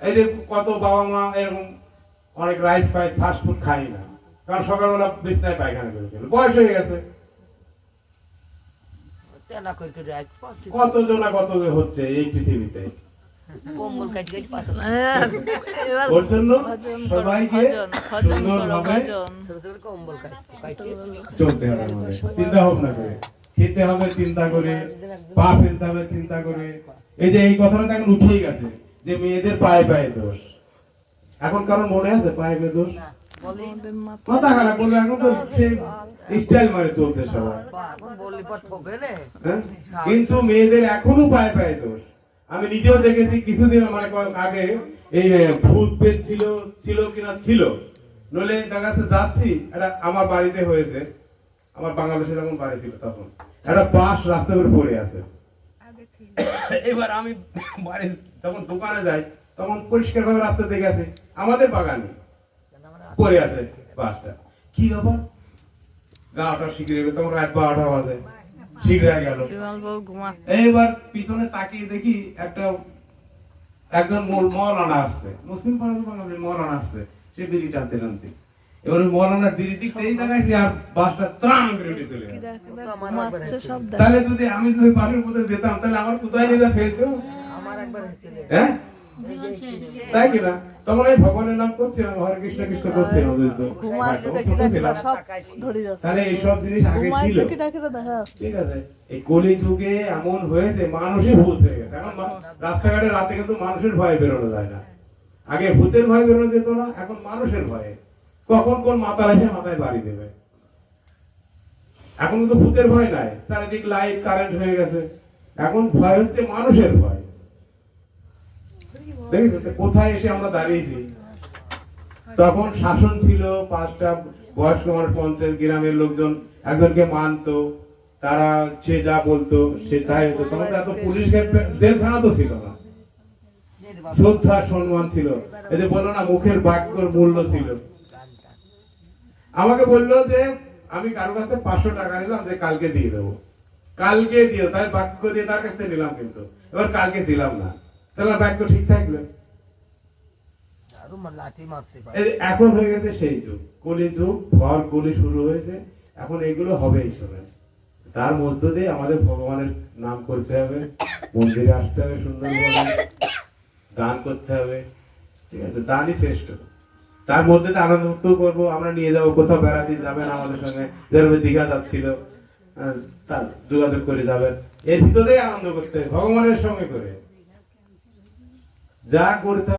এই যে কত বাবা মা এরকম অনেক রাইস ফাইস ফাস্ট ফুড খাই না, কারণ সকালবেলা বিছনায় পায়খানা করে ফেলে, বয়স হয়ে গেছে। কত জনা কত হচ্ছে এই পৃথিবীতে, ওর জন্য সবাইকে সুন্দরভাবে চলতে হবে, চিন্তা ভাবনা করে খেতে হবে, চিন্তা করে পা ফেলতে হবে চিন্তা করে। এই যে এই কথাটা এখন উঠেই গেছে যে মেয়েদের পায়ে পায়ে দোষ, এখন কারণ মনে আছে পায়ে পায়ে দোষ? মাথা খারাপ করবে, এখন তো সেই স্টাইল মারে চলতে সবাই, কিন্তু মেয়েদের এখনো পায়ে পায়ে দোষ। আমি নিজেও দেখেছি কিছুদিন মানে আগে এই ভূত পেট ছিল কিনা ছিল, নইলে দেখা যাচ্ছি এটা আমার বাড়িতে হয়েছে, আমার বাংলাদেশে যখন বাড়ি ছিল তখন একটা বাঁশ রাস্তা করে পড়ে আছে। এবার আমি বাড়ি যখন দোকানে যাই তখন পরিষ্কার ভাবে রাস্তা দেখে আছে আমাদের বাগানে পড়ে আছে বাঁশটা, কি ব্যাপার? গাটা শিখরে গেল, তখন রাত 12টা বাজে, শিখরে গেল। এইবার পিছনে তাকিয়ে দেখি একজন মৌলানা আসছে, মুসলিম বাংলাদেশের মৌলানা আসছে, সে বিড়ি টানতে টানতে, এবার ওই মৌলানার বিড়ি দিকতে এই দেখাইছি আর বাসটা ত্রাং করে উঠে চলে গেল। তাহলে যদি আমি যদি বাসের মধ্যে যেতাম তাহলে আমার কোথায় নিয়ে ফেলতো? হ্যাঁ তাই কিনা? তখন এই ভগবানের নাম করছিলাম, হরে কৃষ্ণ কৃষ্ণ করছিলাম, তাহলে এইসব জিনিস আগে ছিল। ঠিক আছে, এই কলি যুগে এমন হয়েছে মানুষই ভূত হয়ে গেছে। এখন রাস্তাঘাটে রাতে কিন্তু মানুষের ভয়ে বেরোনো যায় না, আগে ভূতের ভয়ে বেরোনো যেত না, এখন মানুষের ভয়ে কখন কোন মাথায় এসে মাথায় বাড়ি দেবে। এখন কিন্তু ভূতের ভয় নাই, চারিদিক লাইট কারেন্ট হয়ে গেছে, এখন ভয় হচ্ছে মানুষের ভয়। কোথায় এসে আমরা দাঁড়িয়েছি? তখন শাসন ছিল, 5টা বয়স্ক মানুষ, পঞ্চায়েত গ্রামের লোকজন একজনকে মানতো, তারা সে যা বলতো সেটাই হতো। তখন এত পুলিশ জেলখানা তো ছিল না, শ্রদ্ধা সম্মান ছিল। এই যে বললো না মুখের বাক্যর মূল্য ছিল। আমাকে বললো যে আমি কারো কাছে 500 টাকা নিলাম যে কালকে দিয়ে দেবো, কালকে দিও, তাই বাক্য দিয়ে তার কাছে নিলাম, কিন্তু এবার কালকে দিলাম না, তাহলে বাক্য ঠিক থাকবে? এখন হয়ে গেছে সেই যুগ, কলি যুগ, ভর কলি শুরু হয়েছে, এখন এগুলো হবে এই সময়। তার মধ্য দিয়ে আমাদের ভগবানের নাম করতে হবে, মন্দিরে আসতে হবে, সুন্দরভাবে দান করতে হবে। ঠিক আছে, দানই শ্রেষ্ঠ। তার মধ্যে আনন্দ করবো, আমরা নিয়ে যাবো, কোথাও বেড়াতে যাবেন আমাদের সঙ্গে, যেভাবে দীঘা যাচ্ছিল তার যোগাযোগ করে যাবেন, এর ভিতরেই আনন্দ করতে হবে, ভগবানের সঙ্গে করে যা করতে